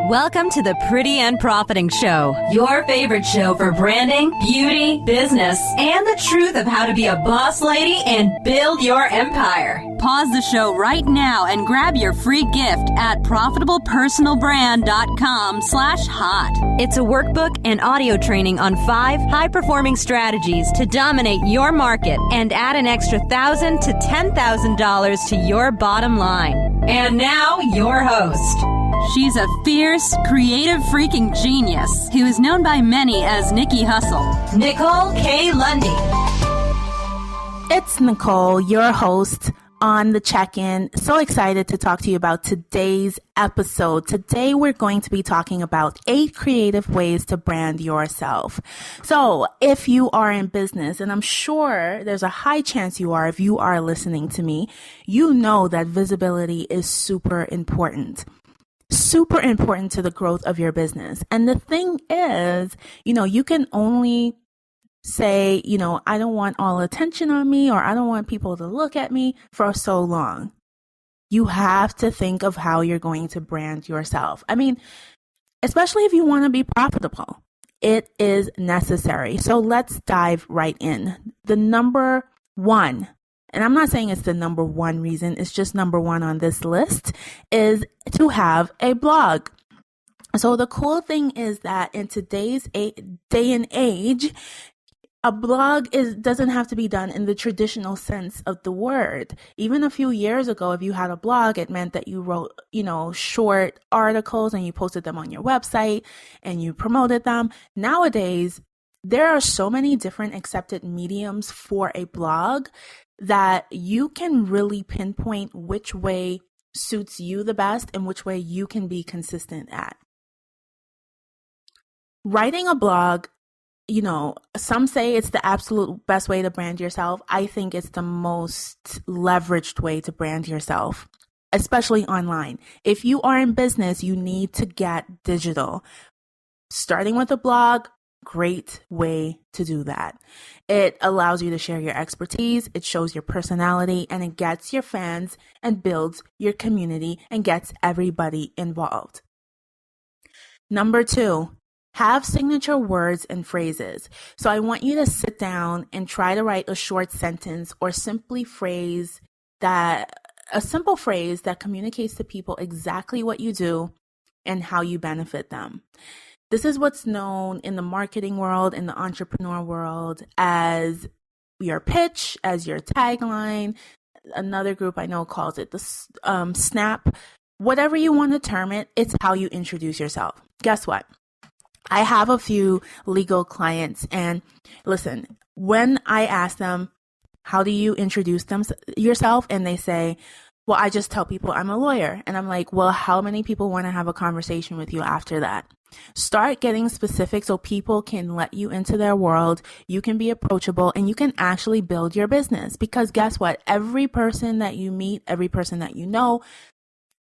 Welcome to the Pretty and Profiting Show, your favorite show for branding, beauty, business, and the truth of how to be a boss lady and build your empire. Pause the show right now and grab your free gift at profitablepersonalbrand.com/hot. It's a workbook and audio training on 5 high-performing strategies to dominate your market and add an extra $1,000 to $10,000 to your bottom line. And now, your host. She's a fierce, creative freaking genius who is known by many as Nikki Hustle. Nicole K. Lundy. It's Nicole, your host on the check-in. So excited to talk to you about today's episode. Today, we're going to be talking about 8 creative ways to brand yourself. So if you are in business, and I'm sure there's a high chance you are if you are listening to me, you know that visibility is super important to the growth of your business. And the thing is, you can only say, I don't want all attention on me, or I don't want people to look at me for so long. You have to think of how you're going to brand yourself. I mean, especially if you want to be profitable, it is necessary. So let's dive right in. The number one, and I'm not saying it's the number one reason, it's just number one on this list, is to have a blog. So the cool thing is that in today's day and age, a blog doesn't have to be done in the traditional sense of the word. Even a few years ago, if you had a blog, it meant that you wrote, short articles and you posted them on your website and you promoted them. Nowadays, there are so many different accepted mediums for a blog that you can really pinpoint which way suits you the best and which way you can be consistent at. Writing a blog, some say it's the absolute best way to brand yourself. I think it's the most leveraged way to brand yourself, especially online. If you are in business, you need to get digital. Starting with a blog, great way to do that. It allows you to share your expertise, it shows your personality, and it gets your fans and builds your community and gets everybody involved. Number 2, have signature words and phrases. So I want you to sit down and try to write a short sentence or a simple phrase that communicates to people exactly what you do and how you benefit them. This is what's known in the marketing world, in the entrepreneur world, as your pitch, as your tagline. Another group I know calls it the snap. Whatever you want to term it, it's how you introduce yourself. Guess what? I have a few legal clients, and listen, when I ask them, how do you introduce yourself? And they say, well, I just tell people I'm a lawyer. And I'm like, well, how many people want to have a conversation with you after that? Start getting specific so people can let you into their world. You can be approachable and you can actually build your business. Because guess what? Every person that you meet, every person that you know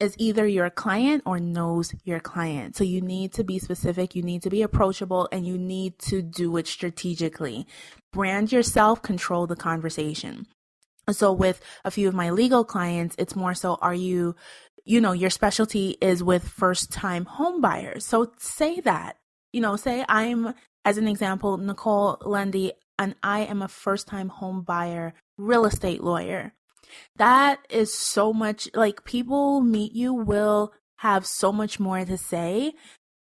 is either your client or knows your client. So you need to be specific, you need to be approachable, and you need to do it strategically. Brand yourself, control the conversation. So with a few of my legal clients, it's more so, are you, your specialty is with first-time home buyers. So say that, say I'm, as an example, Nicole Lundy, and I am a first-time home buyer real estate lawyer. That is so much, people meet you will have so much more to say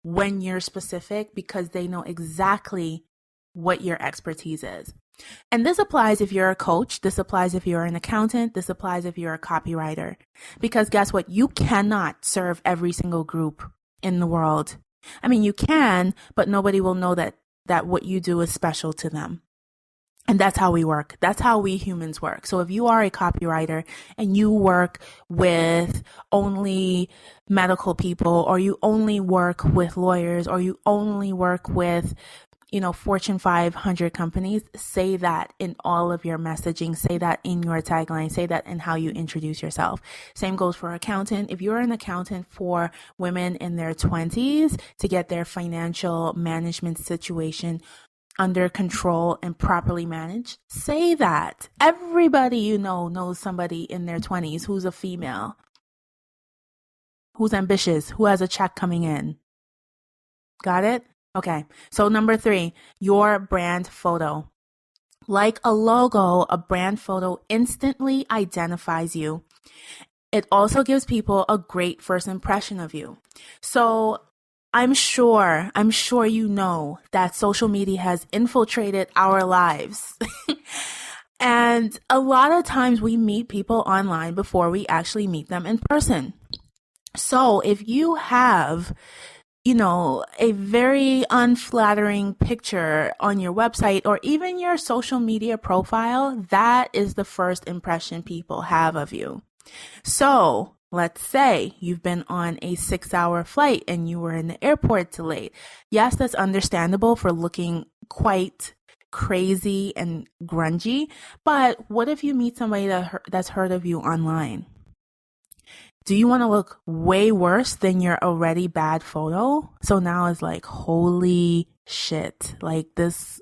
when you're specific because they know exactly what your expertise is. And this applies if you're a coach, this applies if you're an accountant, this applies if you're a copywriter. Because guess what? You cannot serve every single group in the world. I mean, you can, but nobody will know that what you do is special to them. And that's how we work. That's how we humans work. So if you are a copywriter and you work with only medical people, or you only work with lawyers, or you only work with Fortune 500 companies, say that in all of your messaging, say that in your tagline, say that in how you introduce yourself. Same goes for accountant. If you're an accountant for women in their 20s to get their financial management situation under control and properly managed, say that. Everybody knows somebody in their 20s who's a female who's ambitious, who has a check coming in. Got it? Okay. So number 3, your brand photo. Like a logo, a brand photo instantly identifies you. It also gives people a great first impression of you. So I'm sure you know that social media has infiltrated our lives. And a lot of times we meet people online before we actually meet them in person. So if you have, a very unflattering picture on your website or even your social media profile, that is the first impression people have of you. So let's say you've been on a 6-hour flight and you were in the airport delayed. Yes, that's understandable for looking quite crazy and grungy, but what if you meet somebody that's heard of you online? Do you want to look way worse than your already bad photo? So now it's like, holy shit, like this,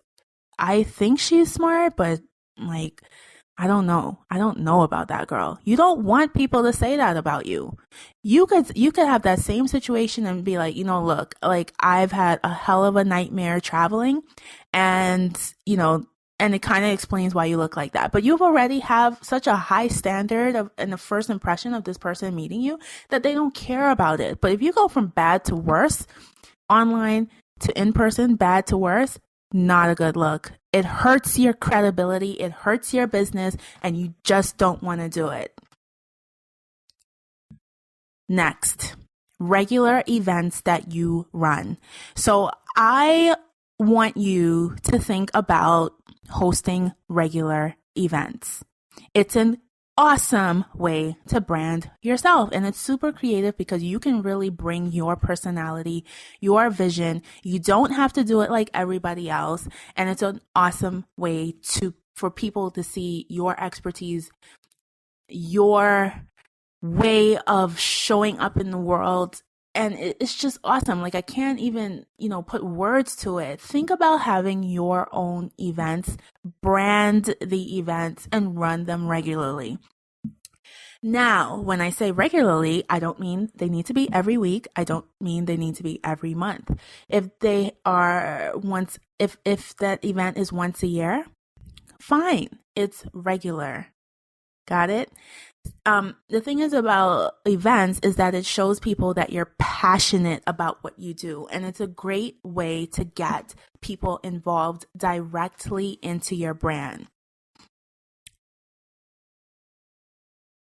I think she's smart, but like, I don't know about that girl. You don't want people to say that about you. You could have that same situation and be like, look, like I've had a hell of a nightmare traveling, and and it kind of explains why you look like that. But you've already have such a high standard in the first impression of this person meeting you that they don't care about it. But if you go from bad to worse, online to in person, bad to worse, not a good look. It hurts your credibility, it hurts your business, and you just don't want to do it. Next, regular events that you run. So I want you to think about hosting regular events. It's an awesome way to brand yourself, and it's super creative because you can really bring your personality, your vision. You don't have to do it like everybody else, and it's an awesome way for people to see your expertise, your way of showing up in the world. And it's just awesome. Like I can't even, put words to it. Think about having your own events, brand the events, and run them regularly. Now, when I say regularly, I don't mean they need to be every week. I don't mean they need to be every month. If they are if that event is once a year, fine. It's regular. Got it? The thing is about events is that it shows people that you're passionate about what you do. And it's a great way to get people involved directly into your brand.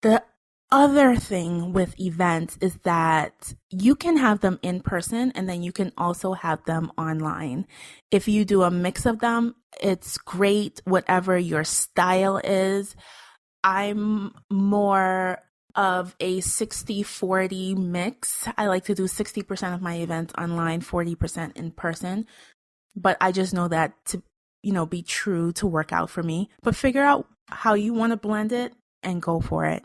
The other thing with events is that you can have them in person and then you can also have them online. If you do a mix of them, it's great, whatever your style is. I'm more of a 60-40 mix. I like to do 60% of my events online, 40% in person. But I just know that to, be true to work out for me. But figure out how you want to blend it and go for it.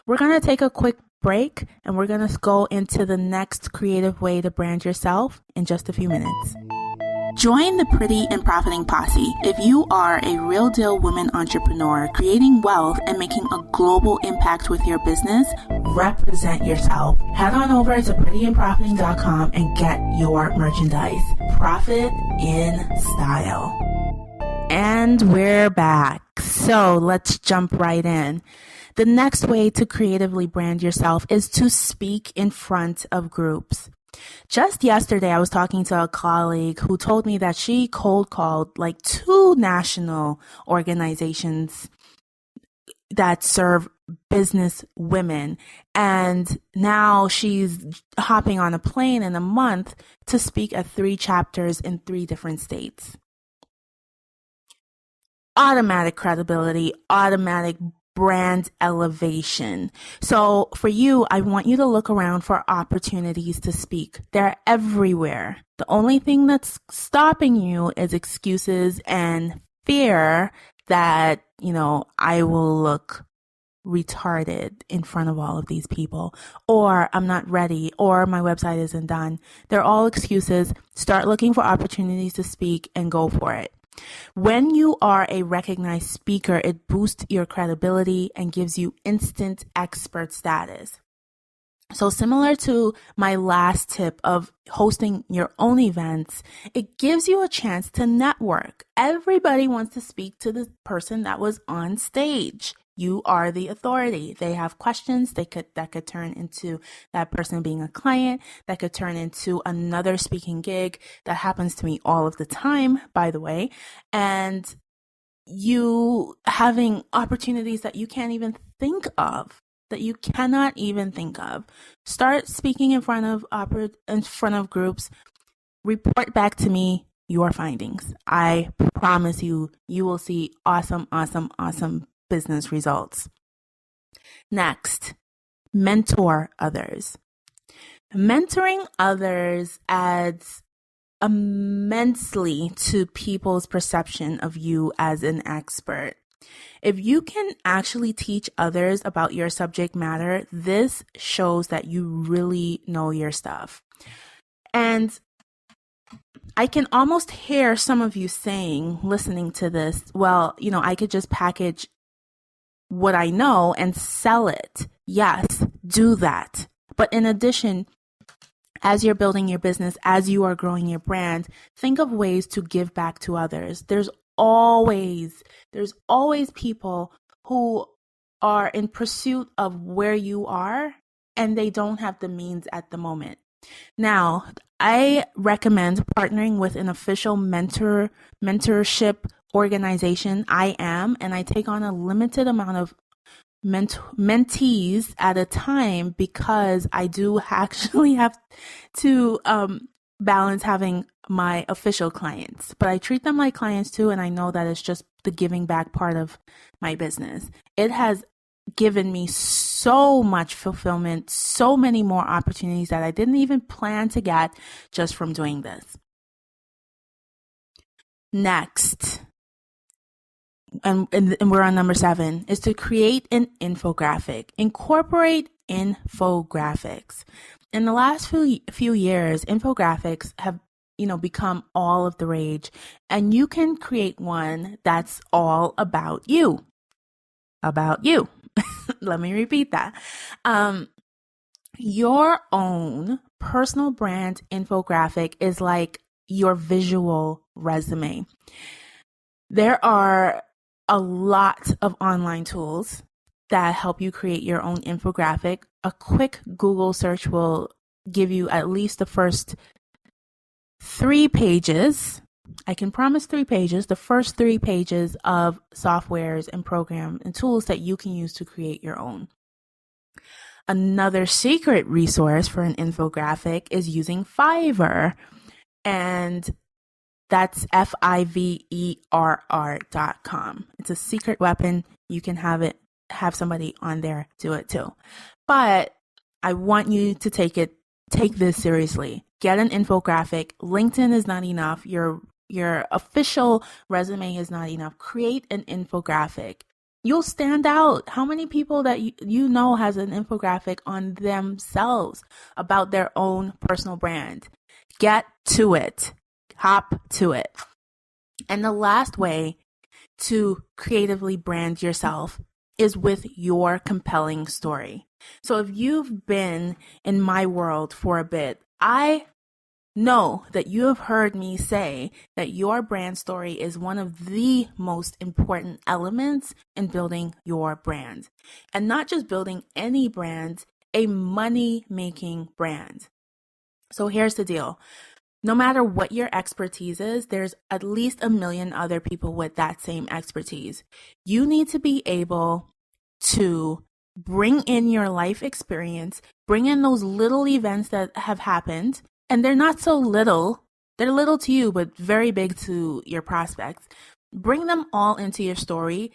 We're going to take a quick break and we're going to go into the next creative way to brand yourself in just a few minutes. Join the Pretty and Profiting Posse if you are a real deal woman entrepreneur creating wealth and making a global impact with your business. Represent yourself. Head on over to prettyandprofiting.com and get your merchandise. Profit in style. And we're back. So let's jump right in. The next way to creatively brand yourself is to speak in front of groups. Just yesterday, I was talking to a colleague who told me that she cold called like 2 national organizations that serve business women. And now she's hopping on a plane in a month to speak at 3 chapters in 3 different states. Automatic credibility, automatic brand elevation. So for you, I want you to look around for opportunities to speak. They're everywhere. The only thing that's stopping you is excuses and fear that, I will look retarded in front of all of these people, or I'm not ready, or my website isn't done. They're all excuses. Start looking for opportunities to speak and go for it. When you are a recognized speaker, it boosts your credibility and gives you instant expert status. So similar to my last tip of hosting your own events, it gives you a chance to network. Everybody wants to speak to the person that was on stage. You are the authority. They have questions that could turn into that person being a client, that could turn into another speaking gig. That happens to me all of the time, by the way. And you having opportunities that you can't even think of, that you cannot even think of. Start speaking in front of groups. Report back to me your findings. I promise you will see awesome business results. Next, mentor others. Mentoring others adds immensely to people's perception of you as an expert. If you can actually teach others about your subject matter, this shows that you really know your stuff. And I can almost hear some of you saying, listening to this, well, I could just package what I know and sell it. Yes, do that. But in addition, as you're building your business, as you are growing your brand, think of ways to give back to others. There's always people who are in pursuit of where you are and they don't have the means at the moment. Now, I recommend partnering with an official mentorship organization. I am, and I take on a limited amount of mentees at a time because I do actually have to balance having my official clients, but I treat them like clients too. And I know that it's just the giving back part of my business. It has given me so much fulfillment, so many more opportunities that I didn't even plan to get just from doing this. Next, and we're on number 7, is to create an infographic. Incorporate infographics. In the last few years, infographics have become all of the rage, and you can create one that's all about you. About you. Let me repeat that. Your own personal brand infographic is like your visual resume. There are a lot of online tools that help you create your own infographic. A quick Google search will give you at least the first 3 pages. I can promise 3 pages, the first 3 pages of softwares and programs and tools that you can use to create your own. Another secret resource for an infographic is using Fiverr, and that's Fiverr.com. It's a secret weapon. You can have somebody on there do it too. But I want you to take this seriously. Get an infographic. LinkedIn is not enough. Your official resume is not enough. Create an infographic. You'll stand out. How many people that you know has an infographic on themselves about their own personal brand? Get to it. Hop to it. And the last way to creatively brand yourself is with your compelling story. So if you've been in my world for a bit, I know that you have heard me say that your brand story is one of the most important elements in building your brand. And not just building any brand, a money-making brand. So here's the deal. No matter what your expertise is, there's at least a million other people with that same expertise. You need to be able to bring in your life experience, bring in those little events that have happened, and they're not so little. They're little to you, but very big to your prospects. Bring them all into your story,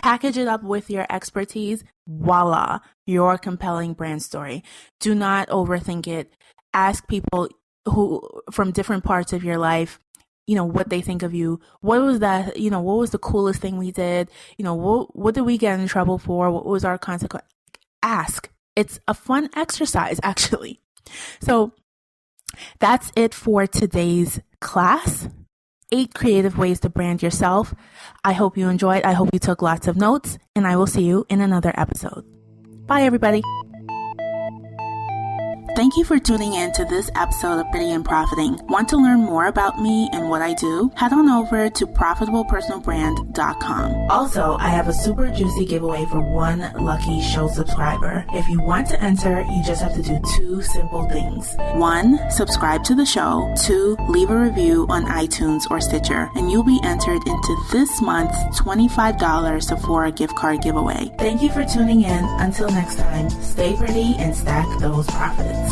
package it up with your expertise. Voila, your compelling brand story. Do not overthink it. Ask people who from different parts of your life, what they think of you. What was that? What was the coolest thing we did? What did we get in trouble for? What was our consequence? Ask. It's a fun exercise, actually. So that's it for today's class. 8 creative ways to brand yourself. I hope you enjoyed. I hope you took lots of notes, and I will see you in another episode. Bye, everybody. Thank you for tuning in to this episode of Pretty and Profiting. Want to learn more about me and what I do? Head on over to profitablepersonalbrand.com. Also, I have a super juicy giveaway for one lucky show subscriber. If you want to enter, you just have to do 2 simple things. 1, subscribe to the show. 2, leave a review on iTunes or Stitcher, and you'll be entered into this month's $25 Sephora gift card giveaway. Thank you for tuning in. Until next time, stay pretty and stack those profits.